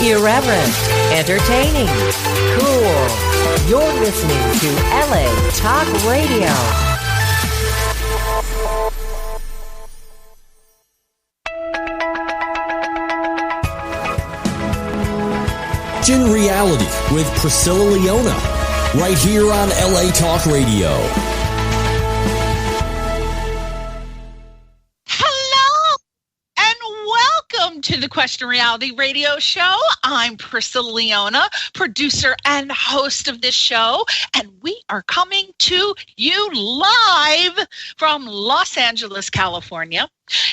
Irreverent, entertaining, cool. You're listening to LA Talk Radio. In Reality with Priscilla Leona, right here on LA Talk Radio. Hello, and welcome to the Question Reality Radio Show. I'm Priscilla Leona, producer and host of this show, and we are coming to you live from Los Angeles, California.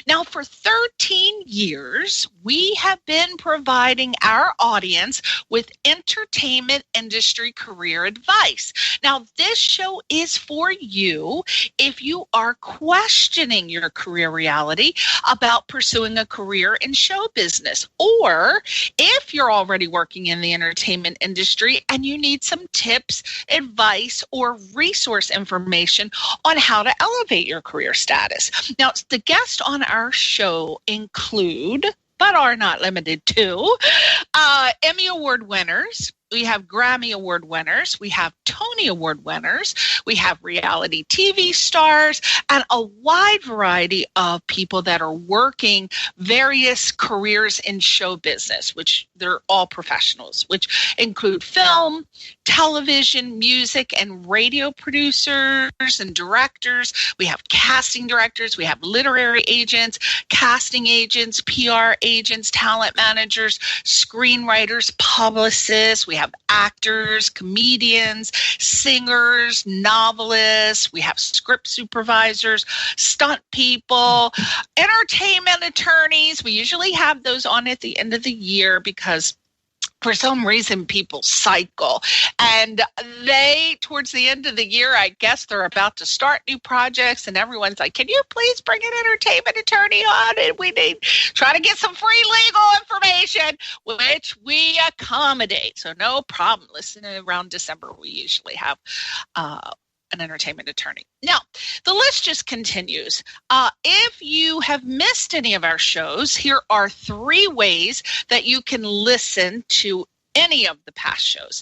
Now, for 13 years, we have been providing our audience with entertainment industry career advice. Now, this show is for you if you are questioning your career reality about pursuing a career in show business, or if you're already working in the entertainment industry and you need some tips, advice, or resource information on how to elevate your career status. Now, the guest on our show include, but are not limited to, Emmy Award winners. We have Grammy Award winners. We have Tony Award winners. We have reality TV stars and a wide variety of people that are working various careers in show business, which they're all professionals, which include film, television, music, and radio producers and directors. We have casting directors. We have literary agents, casting agents, PR agents, talent managers, screenwriters, publicists. We have actors, comedians, singers, novelists. We have script supervisors, stunt people, entertainment attorneys. We usually have those on at the end of the year because for some reason, people cycle, and towards the end of the year, I guess they're about to start new projects, and everyone's like, can you please bring an entertainment attorney on? And we need try to get some free legal information, which we accommodate. So no problem. Listen, around December, we usually have an entertainment attorney. Now, the list just continues. If you have missed any of our shows, here are 3 ways that you can listen to any of the past shows.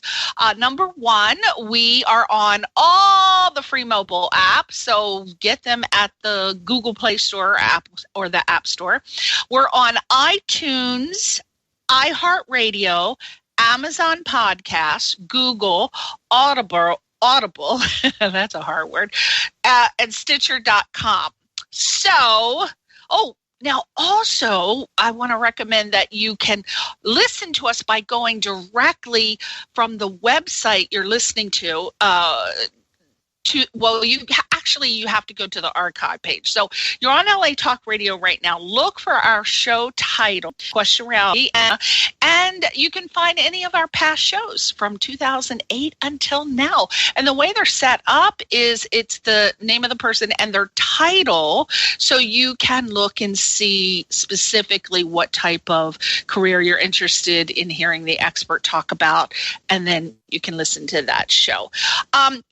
Number 1, we are on all the free mobile apps, so get them at the Google Play Store app or the App Store. We're on iTunes, iHeartRadio, Amazon Podcasts, Google, Audible, that's a hard word, and Stitcher.com. So, now also, I want to recommend that you can listen to us by going directly from the website you're listening to, you have to go to the archive page. So you're on LA Talk Radio right now. Look for our show title, Question Reality, and you can find any of our past shows from 2008 until now. And the way they're set up is it's the name of the person and their title, so you can look and see specifically what type of career you're interested in hearing the expert talk about, and then you can listen to that show.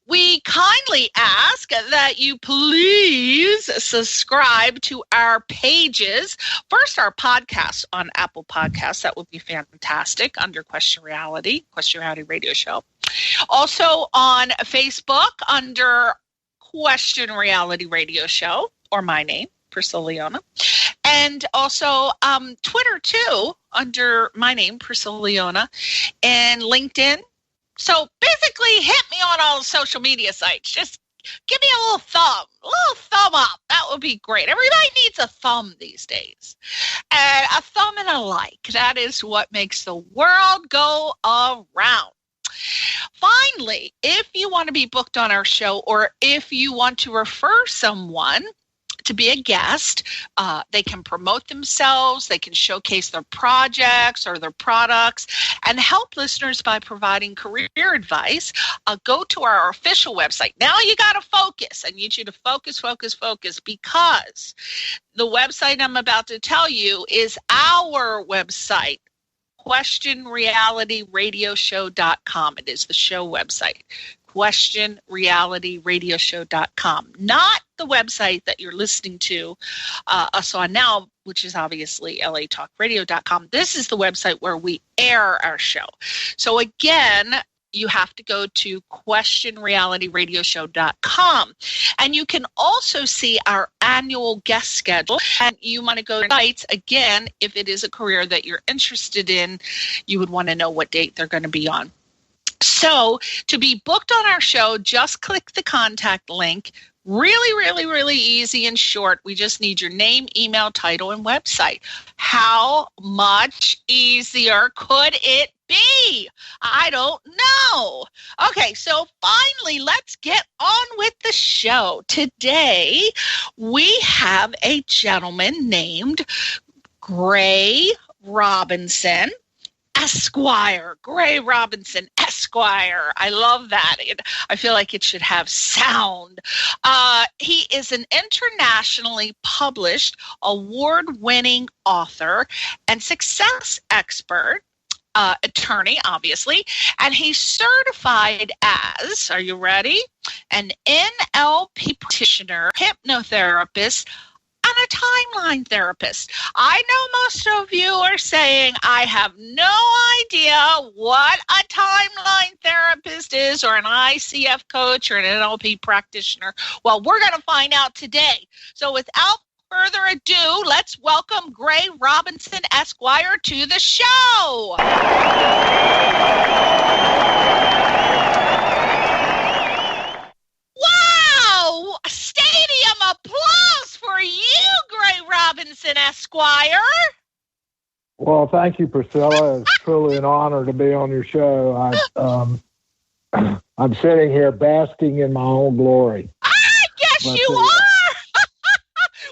We kindly ask that you please subscribe to our pages. First, our podcast on Apple Podcasts. That would be fantastic under Question Reality Radio Show. Also on Facebook under Question Reality Radio Show, or my name, Priscilla Leona. And also Twitter, too, under my name, Priscilla Leona, and LinkedIn. So basically, hit me on all the social media sites. Just give me a little thumb up. That would be great. Everybody needs a thumb these days. And a thumb and a like. That is what makes the world go around. Finally, if you want to be booked on our show, or if you want to refer someone to be a guest, they can promote themselves, they can showcase their projects or their products, and help listeners by providing career advice. Go to our official website. Now you got to focus. I need you to focus, because the website I'm about to tell you is our website, questionrealityradioshow.com. It is the show website, questionrealityradioshow.com, not the website that you're listening to us on now, which is obviously latalkradio.com. This is the website where we air our show. So again, you have to go to questionrealityradioshow.com. And you can also see our annual guest schedule. And you want to go to sites. Again, if it is a career that you're interested in, you would want to know what date they're going to be on. So to be booked on our show, just click the contact link. Really, really, really easy and short. We just need your name, email, title, and website. How much easier could it be? I don't know. Okay, so finally, let's get on with the show. Today, we have a gentleman named Gray Robinson, Esquire. Gray Robinson, Esquire. I love that. I feel like it should have sound. He is an internationally published, award-winning author and success expert, attorney, obviously, and he's certified as, are you ready? An NLP practitioner, hypnotherapist, and a timeline therapist. I know most of you are saying, I have no idea what a timeline therapist is, or an ICF coach, or an NLP practitioner. Well, we're going to find out today. So without further ado, let's welcome Gray Robinson, Esquire, to the show. Wow! Stadium applause for you, Gray Robinson, Esquire. Well, thank you, Priscilla. It's truly an honor to be on your show. I'm sitting here basking in my own glory. I guess you are.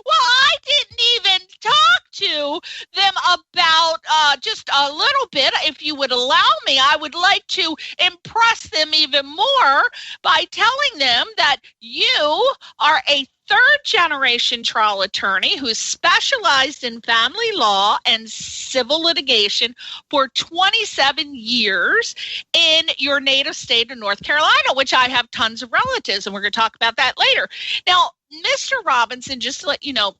Well, I didn't even talk to them about just a little bit. If you would allow me, I would like to impress them even more by telling them that you are a third-generation trial attorney who's specialized in family law and civil litigation for 27 years in your native state of North Carolina, which I have tons of relatives, and we're going to talk about that later. Now, Mr. Robinson, just to let you know,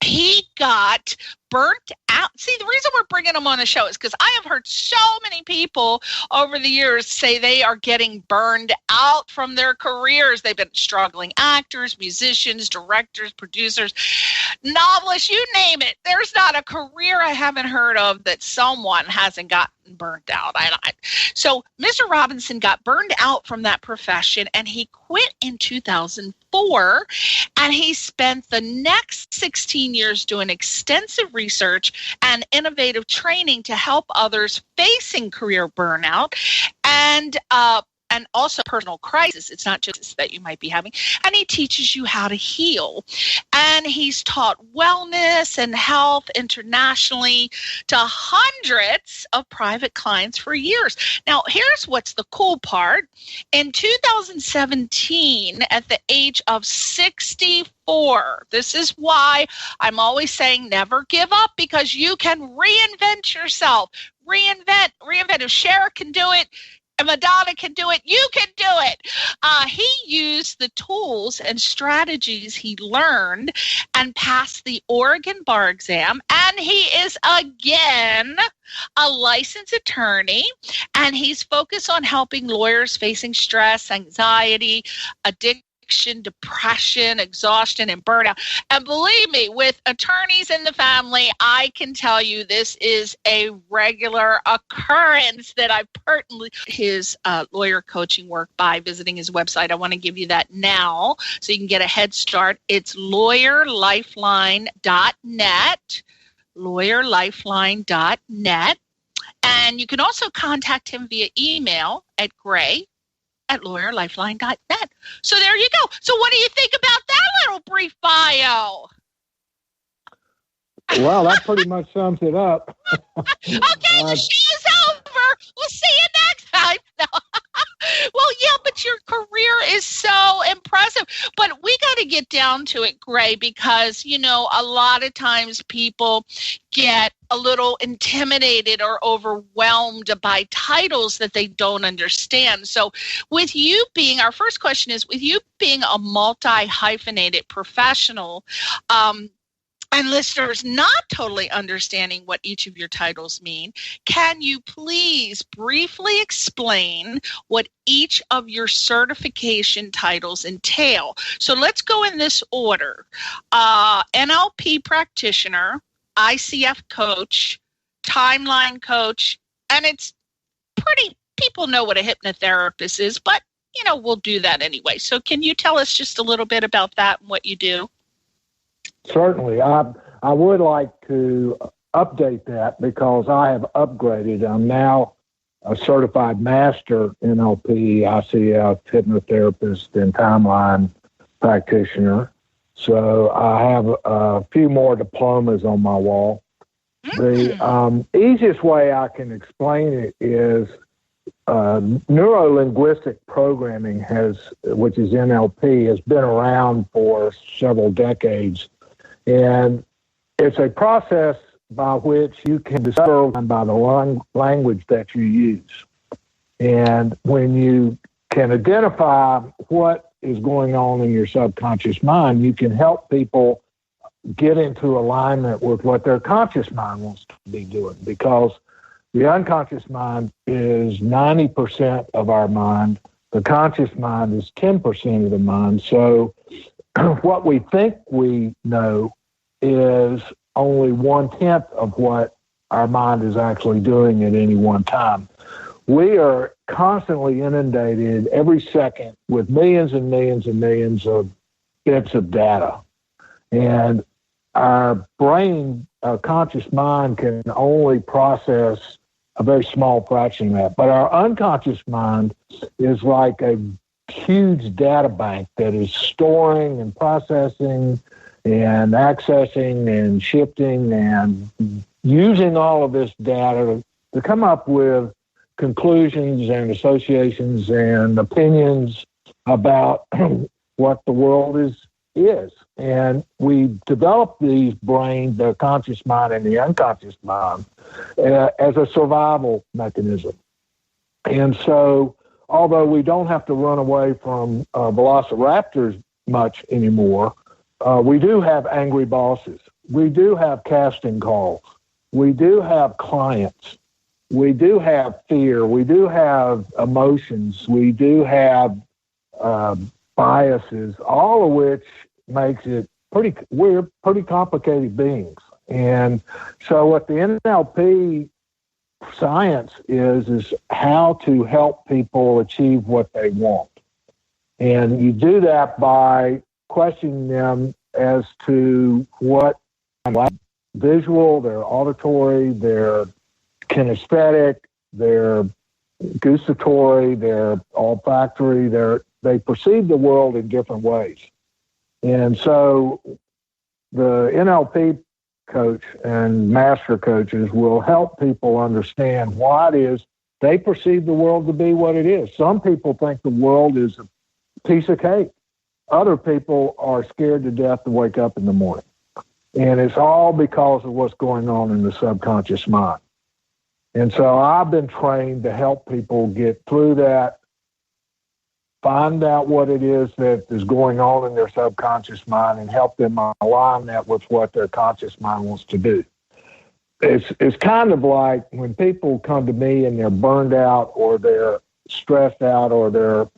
he got burnt out. See, the reason we're bringing him on the show is because I have heard so many people over the years say they are getting burned out from their careers. They've been struggling actors, musicians, directors, producers, novelists, you name it. There's not a career I haven't heard of that someone hasn't gotten burnt out. So Mr. Robinson got burned out from that profession, and he quit in 2004, and he spent the next 16 years doing extensive research and innovative training to help others facing career burnout and also personal crisis. It's not just that you might be having. And he teaches you how to heal. And he's taught wellness and health internationally to hundreds of private clients for years. Now, here's what's the cool part. In 2017, at the age of 64, this is why I'm always saying never give up, because you can reinvent yourself. Reinvent. If Cher can do it, and Madonna can do it, you can do it. He used the tools and strategies he learned and passed the Oregon bar exam. And he is, again, a licensed attorney. And he's focused on helping lawyers facing stress, anxiety, addiction, depression, exhaustion, and burnout. And believe me, with attorneys in the family, I can tell you this is a regular occurrence that I pertinently his lawyer coaching work by visiting his website. I want to give you that now so you can get a head start. It's lawyerlifeline.net, lawyerlifeline.net. And you can also contact him via email at gray@lawyerlifeline.net. So there you go. So what do you think about that little brief bio? Well, that pretty much sums it up. Okay, the show's over. We'll see you next time. No. Well, yeah, but your career is so impressive. impressive. But we got to get down to it, Gray, because, you know, a lot of times people get a little intimidated or overwhelmed by titles that they don't understand. So with you being, our first question is, with you being a multi-hyphenated professional, and listeners not totally understanding what each of your titles mean, can you please briefly explain what each of your certification titles entail? So let's go in this order. NLP practitioner, ICF coach, timeline coach, and it's pretty, people know what a hypnotherapist is, but, you know, we'll do that anyway. So can you tell us just a little bit about that and what you do? Certainly. I would like to update that because I have upgraded. I'm now a certified master NLP, ICF, hypnotherapist, and timeline practitioner. So I have a few more diplomas on my wall. The easiest way I can explain it is neuro-linguistic programming which is NLP, has been around for several decades. And it's a process by which you can discover by the language that you use. And when you can identify what is going on in your subconscious mind, you can help people get into alignment with what their conscious mind wants to be doing, because the unconscious mind is 90% of our mind. The conscious mind is 10% of the mind. So what we think we know is only 1/10 of what our mind is actually doing at any one time. We are constantly inundated every second with millions and millions and millions of bits of data. And our brain, our conscious mind, can only process a very small fraction of that. But our unconscious mind is like a huge data bank that is storing and processing and accessing and shifting and using all of this data to come up with conclusions and associations and opinions about what the world is. And we develop these brains, the conscious mind and the unconscious mind, as a survival mechanism. And so, although we don't have to run away from velociraptors much anymore, we do have angry bosses. We do have casting calls. We do have clients. We do have fear. We do have emotions. We do have biases, all of which makes it we're pretty complicated beings. And so what the NLP science is how to help people achieve what they want. And you do that by questioning them as to what visual, their auditory, their kinesthetic, their gustatory, their olfactory, they perceive the world in different ways. And so the NLP coach and master coaches will help people understand why it is they perceive the world to be what it is. Some people think the world is a piece of cake. Other people are scared to death to wake up in the morning. And it's all because of what's going on in the subconscious mind. And so I've been trained to help people get through that, find out what it is that is going on in their subconscious mind, and help them align that with what their conscious mind wants to do. It's kind of like when people come to me and they're burned out or they're stressed out or they're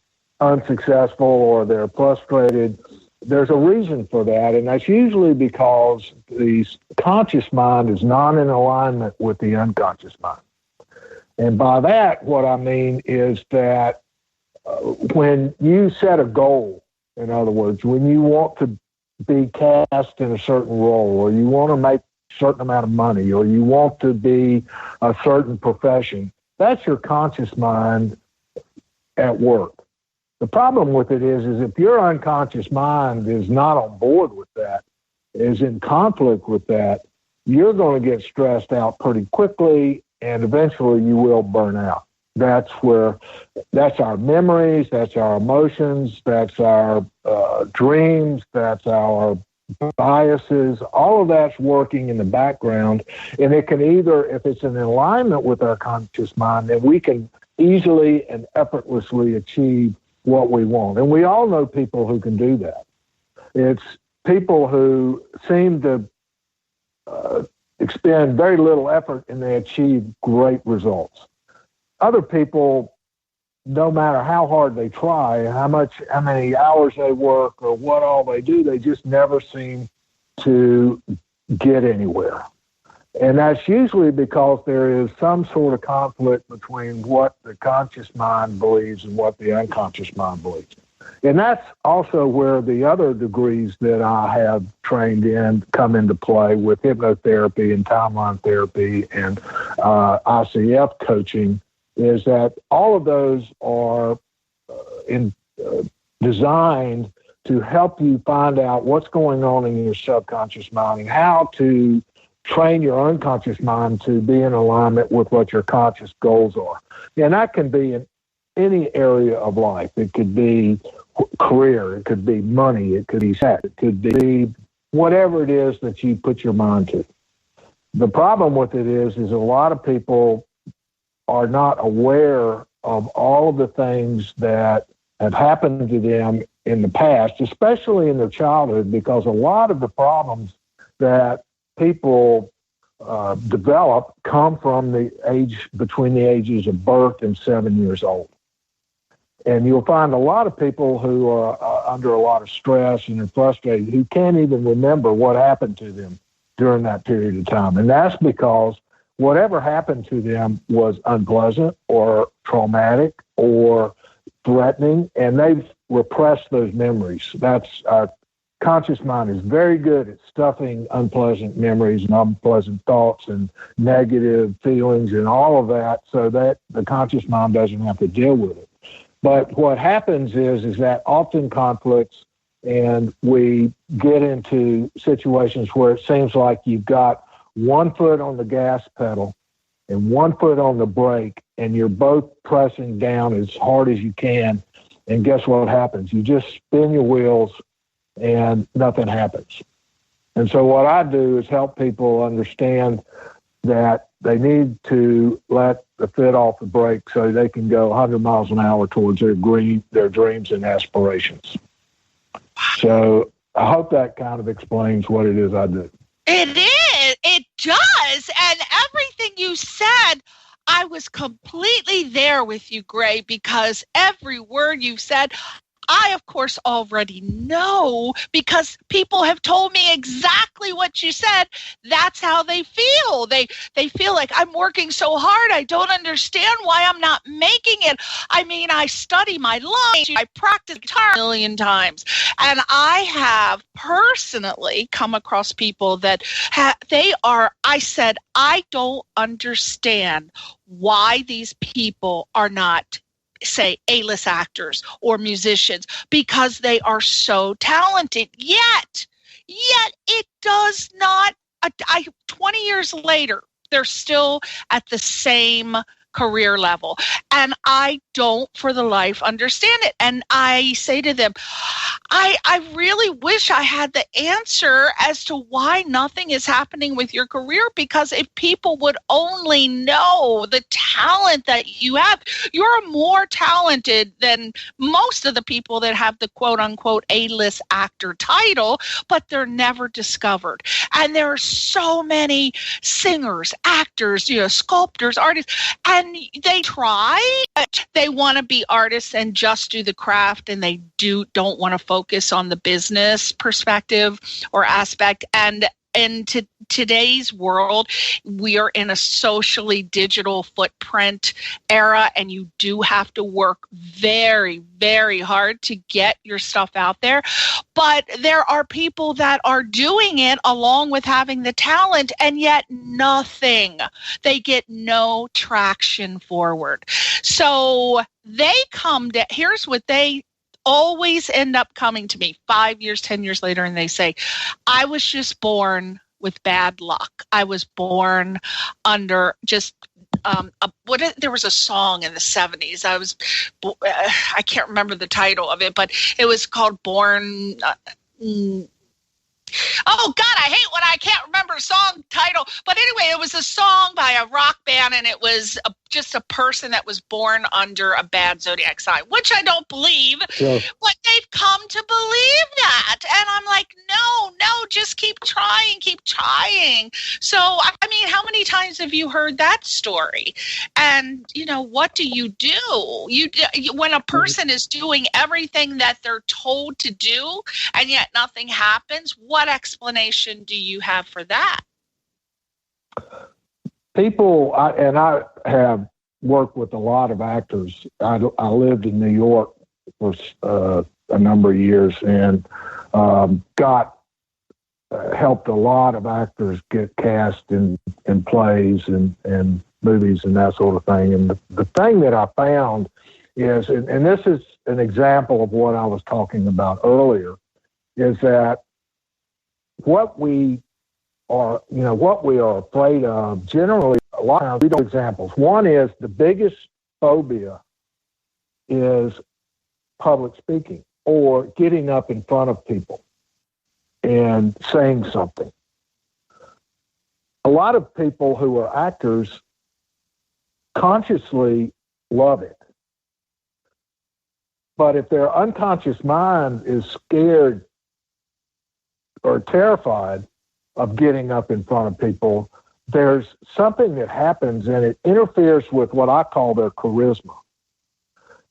unsuccessful or they're frustrated. There's a reason for that, and that's usually because the conscious mind is not in alignment with the unconscious mind. And by that, what I mean is that when you set a goal, in other words, when you want to be cast in a certain role, or you want to make a certain amount of money, or you want to be a certain profession, that's your conscious mind at work. The problem with it is if your unconscious mind is not on board with that, is in conflict with that, you're going to get stressed out pretty quickly, and eventually you will burn out. That's our memories, that's our emotions, that's our dreams, that's our biases. All of that's working in the background, and it can either, if it's in alignment with our conscious mind, then we can easily and effortlessly achieve what we want. And we all know people who can do that. It's people who seem to expend very little effort and they achieve great results. Other people, no matter how hard they try, how many hours they work or what all they do, they just never seem to get anywhere. And that's usually because there is some sort of conflict between what the conscious mind believes and what the unconscious mind believes. And that's also where the other degrees that I have trained in come into play with hypnotherapy and timeline therapy and ICF coaching, is that all of those are designed to help you find out what's going on in your subconscious mind and how to train your unconscious mind to be in alignment with what your conscious goals are. And that can be in any area of life. It could be career, it could be money, it could be sex, it could be whatever it is that you put your mind to. The problem with it is a lot of people are not aware of all of the things that have happened to them in the past, especially in their childhood, because a lot of the problems that people develop come from the age between the ages of birth and 7 years old. And you'll find a lot of people who are under a lot of stress and are frustrated who can't even remember what happened to them during that period of time. And that's because whatever happened to them was unpleasant or traumatic or threatening, and they've repressed those memories. That's our conscious mind is very good at stuffing unpleasant memories and unpleasant thoughts and negative feelings and all of that so that the conscious mind doesn't have to deal with it. But what happens is that often conflicts, and we get into situations where it seems like you've got one foot on the gas pedal and one foot on the brake, and you're both pressing down as hard as you can. And guess what happens? You just spin your wheels and nothing happens. And so what I do is help people understand that they need to let the foot off the brake so they can go 100 miles an hour towards their dreams and aspirations. So I hope that kind of explains what it is I do. It is. It does. And everything you said, I was completely there with you, Gray, because every word you said, I, of course, already know because people have told me exactly what you said. That's how they feel. They feel like I'm working so hard. I don't understand why I'm not making it. I mean, I study my lungs. I practice guitar a million times. And I have personally come across people that I said, I don't understand why these people are not, say, A-list actors or musicians, because they are so talented. Yet it does not, 20 years later, they're still at the same career level. And I don't for the life understand it. And I say to them, I really wish I had the answer as to why nothing is happening with your career, because if people would only know the talent that you have, you're more talented than most of the people that have the quote unquote A-list actor title, but they're never discovered. And there are so many singers, actors, sculptors, artists, and they try, they want to be artists and just do the craft, and they don't want to focus on the business perspective or aspect. And in today's world, we are in a socially digital footprint era, and you do have to work very, very hard to get your stuff out there. But there are people that are doing it along with having the talent, and yet nothing. They get no traction forward. So they here's what they always end up coming to me 5 years, 10 years later, and they say, I was just born with bad luck. I was born under just there was a song in the 70s. I can't remember the title of it, but it was called Born. Oh, God, I hate when I can't remember a song title. But anyway, it was a song by a rock band, and it was just a person that was born under a bad zodiac sign, which I don't believe. Sure. But they've come to believe that. And I'm like, no, just keep trying. So, I mean, how many times have you heard that story? And, what do? When a person is doing everything that they're told to do, and yet nothing happens, what explanation do you have for that? People, I have worked with a lot of actors. I lived in New York for a number of years and helped a lot of actors get cast in plays and movies and that sort of thing. And the thing that I found is, and this is an example of what I was talking about earlier, is that what we are afraid of, generally, a lot of times, we do examples. One is the biggest phobia is public speaking or getting up in front of people and saying something. A lot of people who are actors consciously love it. But if their unconscious mind is scared or terrified of getting up in front of people, there's something that happens and it interferes with what I call their charisma.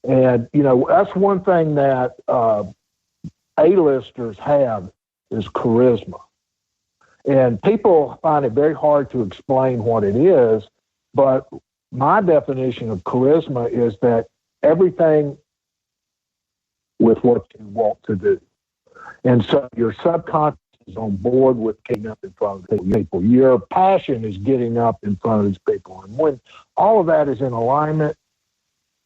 And, that's one thing that A-listers have is charisma. And people find it very hard to explain what it is, but my definition of charisma is that everything with what you want to do. And so your subconscious is on board with getting up in front of people. Your passion is getting up in front of these people. And when all of that is in alignment,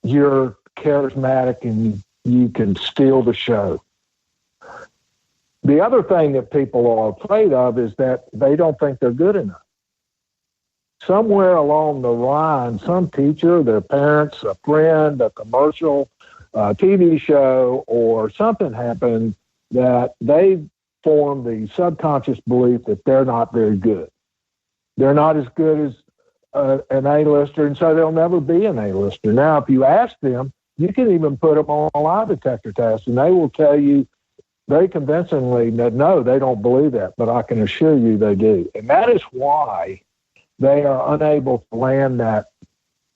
you're charismatic and you can steal the show. The other thing that people are afraid of is that they don't think they're good enough. Somewhere along the line, some teacher, their parents, a friend, a commercial, a TV show, or something happened that they form the subconscious belief that they're not very good. They're not as good as an A-lister, and so they'll never be an A-lister. Now, if you ask them, you can even put them on a lie detector test, and they will tell you very convincingly that, no, they don't believe that, but I can assure you they do. And that is why they are unable to land that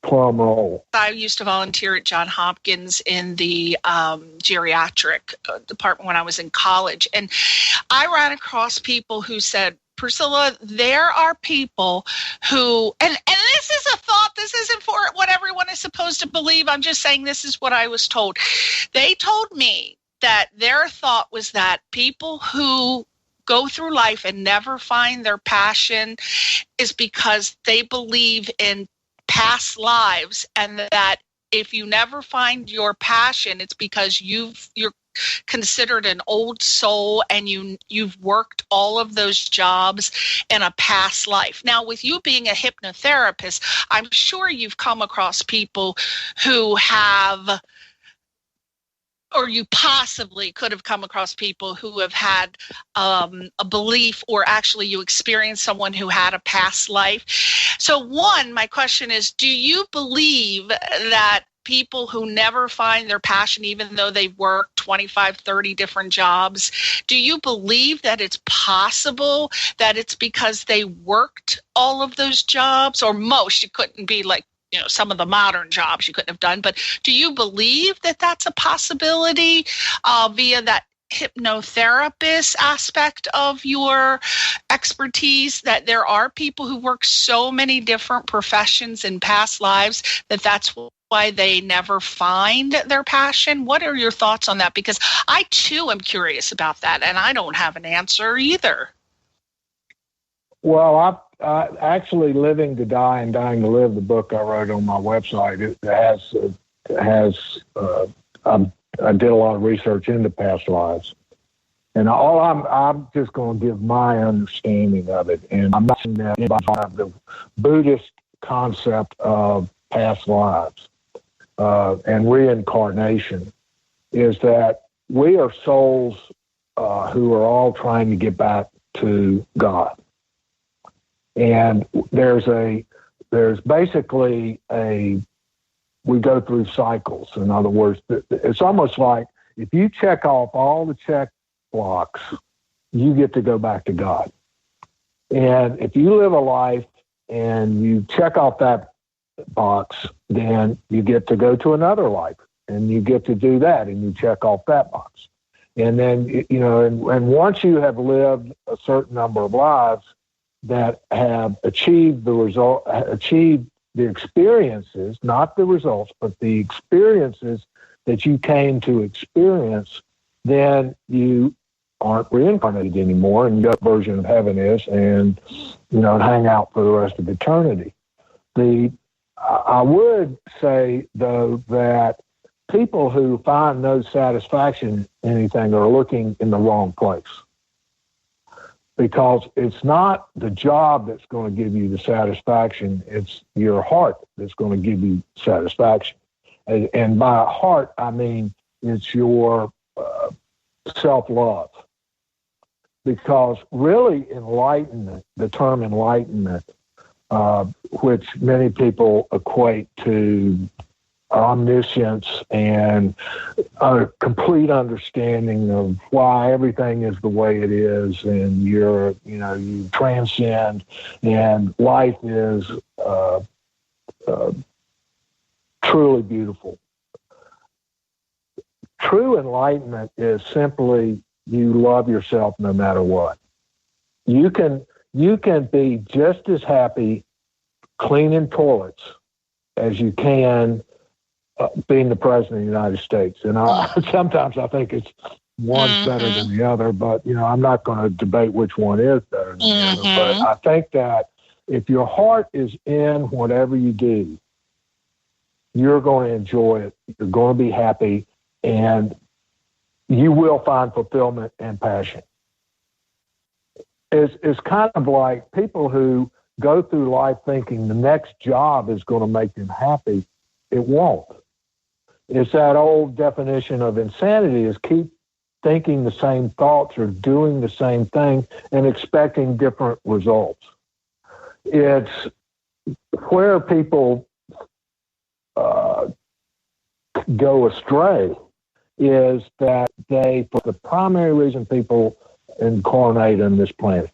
plum role. I used to volunteer at Johns Hopkins in the geriatric department when I was in college. And I ran across people who said, Priscilla, there are people who, and this is a thought, this isn't for what everyone is supposed to believe. I'm just saying this is what I was told. They told me that their thought was that people who go through life and never find their passion is because they believe in past lives, and that if you never find your passion, it's because you're considered an old soul and you've worked all of those jobs in a past life. Now, with you being a hypnotherapist, I'm sure you've come across people who have, or you possibly could have come across people who have had a belief, or actually you experienced someone who had a past life. So one, my question is, do you believe that people who never find their passion, even though they've worked 25, 30 different jobs, do you believe that it's possible that it's because they worked all of those jobs, or most? It couldn't be like, some of the modern jobs you couldn't have done, but do you believe that that's a possibility via that hypnotherapist aspect of your expertise, that there are people who work so many different professions in past lives that's why they never find their passion? What are your thoughts on that? Because I too am curious about that, and I don't have an answer either. Well, I actually, Living to Die and Dying to Live, the book I wrote on my website, I did a lot of research into past lives, and I'm just going to give my understanding of it. And I'm not saying that the Buddhist concept of past lives and reincarnation is that we are souls who are all trying to get back to God. And there's basically we go through cycles. In other words, it's almost like if you check off all the check blocks, you get to go back to God. And if you live a life and you check off that box, then you get to go to another life and you get to do that and you check off that box. And then, and once you have lived a certain number of lives that have achieved the experiences, not the results, but the experiences that you came to experience, then you aren't reincarnated anymore, and your version of heaven is, and hang out for the rest of eternity. I would say, though, that people who find no satisfaction in anything are looking in the wrong place, because it's not the job that's going to give you the satisfaction, it's your heart that's going to give you satisfaction. And by heart, I mean it's your self-love. Because really enlightenment, the term enlightenment, which many people equate to omniscience and a complete understanding of why everything is the way it is, and you transcend, and life is truly beautiful. True enlightenment is simply you love yourself no matter what. You can be just as happy cleaning toilets as you can being the president of the United States. And sometimes I think it's one's better than the other, but I'm not going to debate which one is better than the other. But I think that if your heart is in whatever you do, you're going to enjoy it. You're going to be happy, and you will find fulfillment and passion. It's kind of like people who go through life thinking the next job is going to make them happy. It won't. It's that old definition of insanity, is keep thinking the same thoughts or doing the same thing and expecting different results. It's where people go astray is that for the primary reason people incarnate on this planet.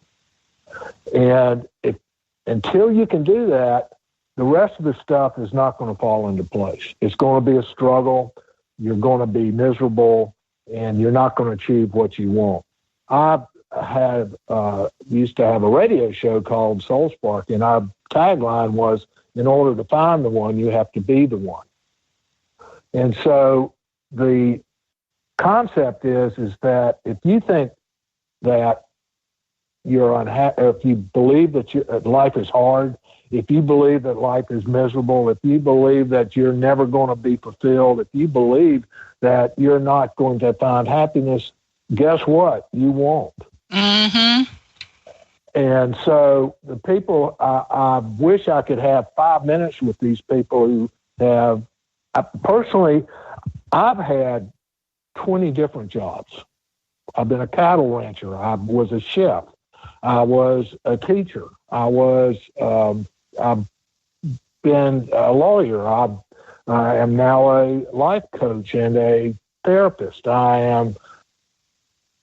And until you can do that, the rest of the stuff is not going to fall into place. It's going to be a struggle. You're going to be miserable, and you're not going to achieve what you want. I used to have a radio show called Soul Spark, and our tagline was, in order to find the one, you have to be the one. And so the concept is that if you think that you're unhappy, if you believe that life is hard, if you believe that life is miserable, if you believe that you're never going to be fulfilled, if you believe that you're not going to find happiness, guess what? You won't. Mm-hmm. And so the people, I wish I could have 5 minutes with these people who have, personally, I've had 20 different jobs. I've been a cattle rancher. I was a chef. I was a teacher. I've been a lawyer. I am now a life coach and a therapist. I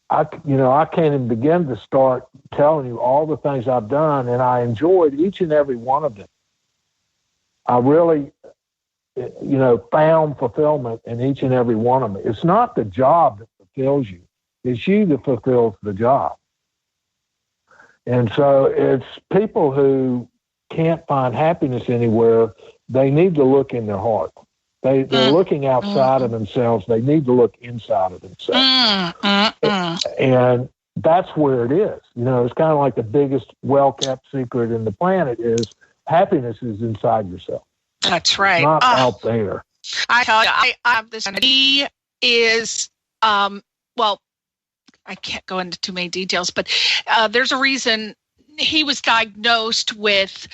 can't even begin to start telling you all the things I've done, and I enjoyed each and every one of them. I really, found fulfillment in each and every one of them. It's not the job that fulfills you. It's you that fulfills the job. And so it's people who can't find happiness anywhere. They need to look in their heart. They're looking outside of themselves. They need to look inside of themselves. And that's where it is. It's kind of like the biggest well-kept secret in the planet is happiness is inside yourself. That's right. It's not out there. I tell you, I have this. He is, I can't go into too many details, but there's a reason he was diagnosed with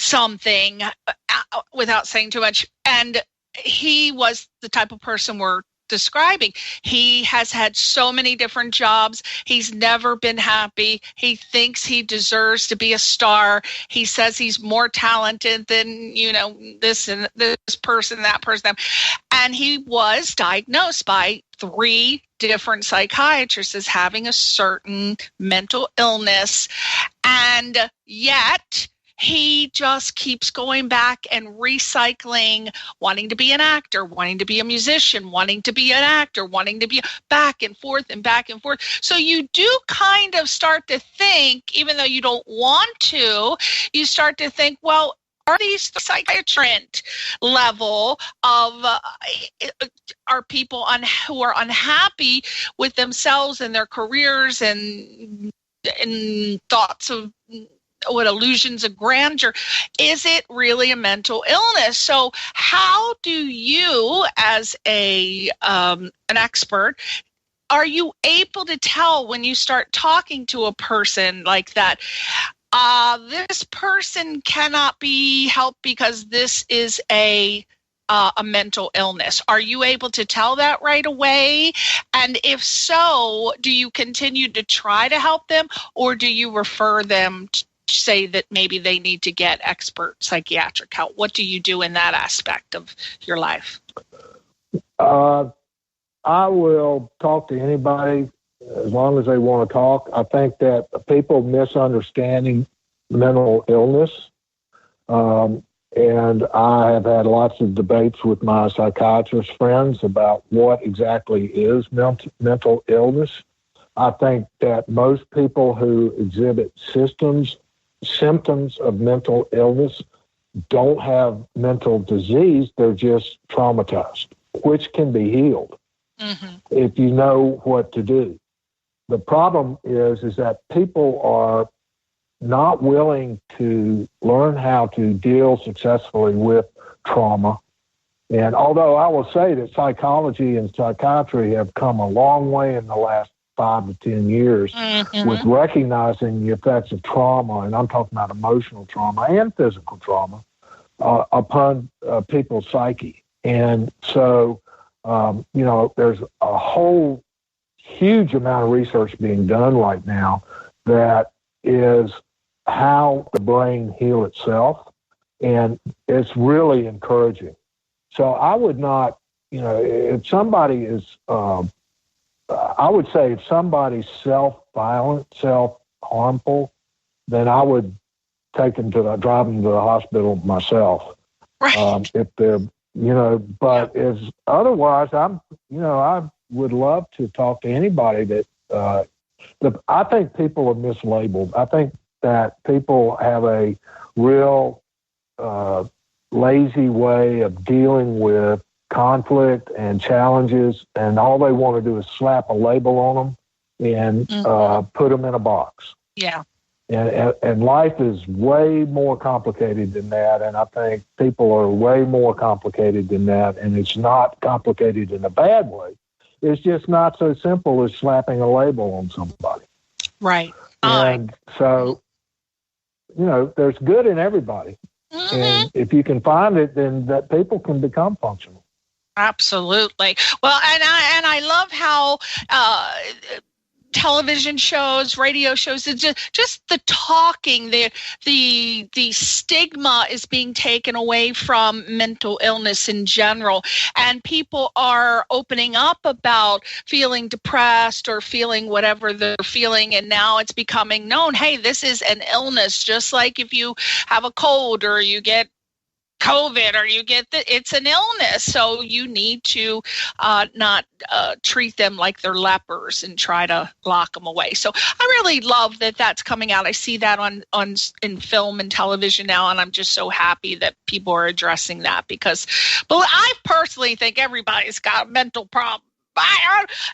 something without saying too much. And he was the type of person we're describing. He has had so many different jobs. He's never been happy. He thinks he deserves to be a star. He says he's more talented than, this and this person, that person. And he was diagnosed by 3 different psychiatrists as having a certain mental illness. And yet he just keeps going back and recycling, wanting to be an actor, wanting to be a musician, wanting to be an actor, wanting to be back and forth and back and forth. So you do kind of start to think, even though you don't want to, you start to think, well, are these psychiatrist level of are people who are unhappy with themselves and their careers and thoughts of what illusions of grandeur? Is it really a mental illness? So how do you, as an expert, are you able to tell when you start talking to a person like that, this person cannot be helped because this is a mental illness? Are you able to tell that right away? And if so, do you continue to try to help them, or do you refer them to say that maybe they need to get expert psychiatric help? What do you do in that aspect of your life? I will talk to anybody as long as they want to talk. I think that people misunderstanding mental illness, and I have had lots of debates with my psychiatrist friends about what exactly is mental illness. I think that most people who exhibit symptoms of mental illness don't have mental disease. They're just traumatized, which can be healed if you know what to do. The problem is that people are not willing to learn how to deal successfully with trauma. And although I will say that psychology and psychiatry have come a long way in the last 5 to 10 years with recognizing the effects of trauma, and I'm talking about emotional trauma and physical trauma, upon people's psyche. And so, there's a whole huge amount of research being done right now that is how the brain heals itself, and it's really encouraging. So I would not, if somebody is, I would say if somebody's self-violent, self-harmful, then I would drive them to the hospital myself. Right. If they're, but if otherwise, I would love to talk to anybody that, I think people are mislabeled. I think that people have a real lazy way of dealing with conflict and challenges, and all they want to do is slap a label on them and put them in a box. Yeah. And life is way more complicated than that, and I think people are way more complicated than that, and it's not complicated in a bad way. It's just not so simple as slapping a label on somebody. Right. And so, there's good in everybody. And if you can find it, then that people can become functional. Absolutely. Well, and I love how television shows, radio shows, just the talking, the stigma is being taken away from mental illness in general, and people are opening up about feeling depressed or feeling whatever they're feeling, and now it's becoming known, hey, this is an illness, just like if you have a cold or you get COVID or you get it's an illness. So you need to not treat them like they're lepers and try to lock them away. So I really love that that's coming out. I see that in film and television now, and I'm just so happy that people are addressing that but I personally think everybody's got a mental problem.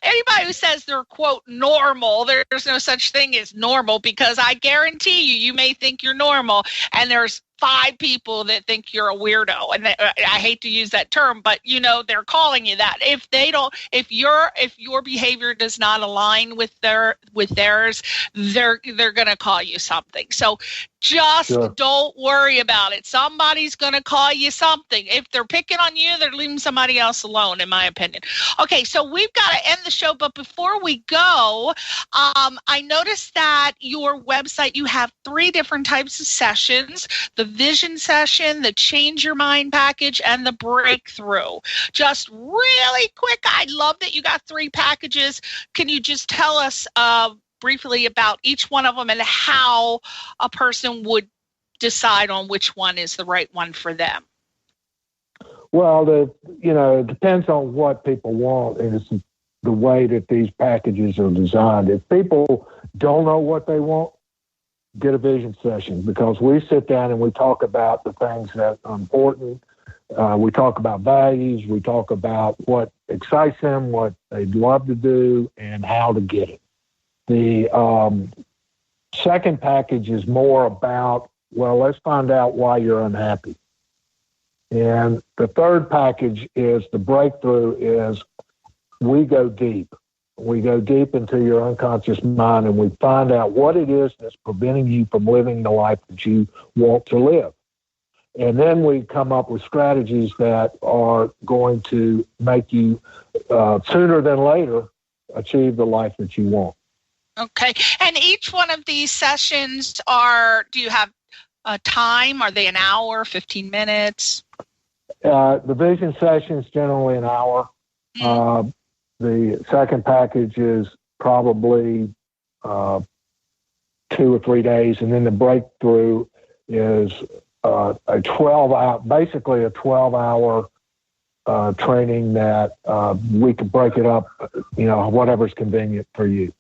Anybody who says they're, quote, normal, there's no such thing as normal, because I guarantee you may think you're normal, and there's 5 people that think you're a weirdo, and I hate to use that term, but they're calling you that. If your behavior does not align with theirs, they're going to call you something. So just don't worry about it. Somebody's going to call you something. If they're picking on you, they're leaving somebody else alone, in my opinion. Okay, so we've got to end the show, but before we go, I noticed that your website, you have 3 different types of sessions: the vision session, the change your mind package, and the breakthrough. Just really quick, I love that you got 3 packages. Can you just tell us briefly about each one of them and how a person would decide on which one is the right one for them? Well, it depends on what people want, and it's the way that these packages are designed. If people don't know what they want, get a vision session, because we sit down and we talk about the things that are important. We talk about values. We talk about what excites them, what they'd love to do, and how to get it. The second package is more about, let's find out why you're unhappy. And the third package is the breakthrough, is we go deep. We go deep into your unconscious mind, and we find out what it is that's preventing you from living the life that you want to live. And then we come up with strategies that are going to make you, sooner than later, achieve the life that you want. Okay. And each one of these sessions do you have a time? Are they an hour, 15 minutes? The vision session is generally an hour. Mm-hmm. The second package is probably 2 or 3 days. And then the breakthrough is a 12-hour training that we can break it up, whatever's convenient for you.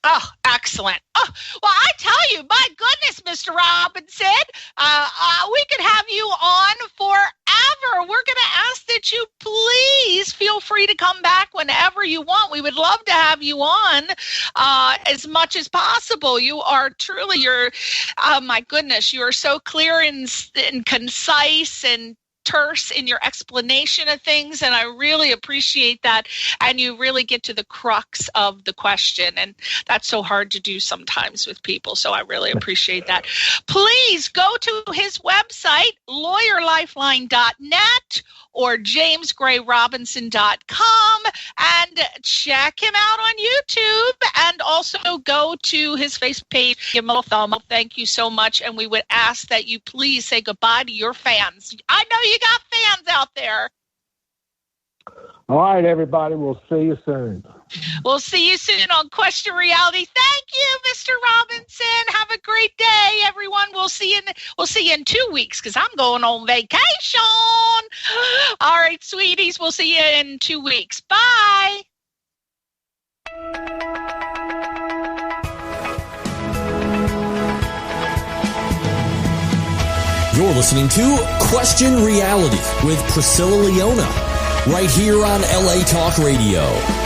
Oh, excellent. Oh, well, I tell you, my goodness, Mr. Robinson, we could have you on forever. We're going to ask that you please feel free to come back whenever you want. We would love to have you on as much as possible. You are truly, oh my goodness, you are so clear and concise and terse in your explanation of things, and I really appreciate that. And you really get to the crux of the question, and that's so hard to do sometimes with people, so I really appreciate that. Please go to his website, lawyerlifeline.net or jamesgrayrobinson.com, and check him out on YouTube, and also go to his Facebook page. Give him a thumb up. Thank you so much, and we would ask that you please say goodbye to your fans. I know you got fans out there. All right, everybody. We'll see you soon. We'll see you soon on Question Reality. Thank you, Mr. Robinson. Have a great day, everyone. We'll see you in 2 weeks, because I'm going on vacation. All right, sweeties. We'll see you in 2 weeks. Bye. You're listening to Question Reality with Priscilla Leona, right here on LA Talk Radio.